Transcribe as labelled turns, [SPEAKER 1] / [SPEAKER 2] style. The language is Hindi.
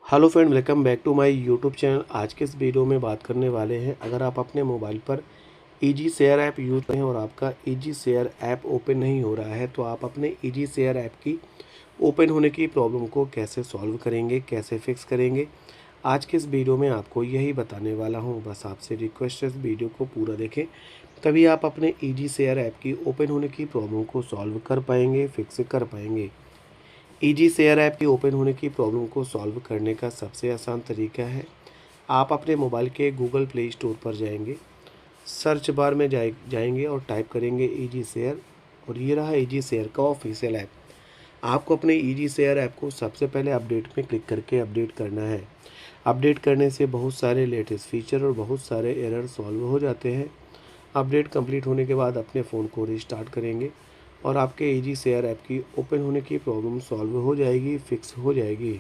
[SPEAKER 1] Hello friend, welcome back to my YouTube channel. आज के इस वीडियो में बात करने वाले हैं, अगर आप अपने मोबाइल पर ईजी शेयर ऐप यूज़ कर रहे हैं और आपका ईजी शेयर ऐप ओपन नहीं हो रहा है, तो आप अपने ईजी शेयर ऐप की ओपन होने की प्रॉब्लम को कैसे सॉल्व करेंगे, कैसे फिक्स करेंगे। आज के इस वीडियो में आपको यही बताने वाला हूँ। बस आपसे रिक्वेस्ट है, इस वीडियो को पूरा देखें, तभी आप अपने ईजी शेयर ऐप की ओपन होने की प्रॉब्लम को सॉल्व कर पाएंगे, फिक्स कर पाएंगे। ईजी शेयर ऐप की ओपन होने की प्रॉब्लम को सॉल्व करने का सबसे आसान तरीका है, आप अपने मोबाइल के गूगल प्ले स्टोर पर जाएंगे, सर्च बार में जाएंगे और टाइप करेंगे ईजी शेयर, और ये रहा ईजी शेयर का ऑफिशियल ऐप। आपको अपने ईजी शेयर ऐप को सबसे पहले अपडेट में क्लिक करके अपडेट करना है। अपडेट करने से बहुत सारे लेटेस्ट फीचर और बहुत सारे एरर सॉल्व हो जाते हैं। अपडेट कंप्लीट होने के बाद अपने फ़ोन को रिस्टार्ट करेंगे और आपके ईजी शेयर ऐप की ओपन होने की प्रॉब्लम सॉल्व हो जाएगी, फिक्स हो जाएगी।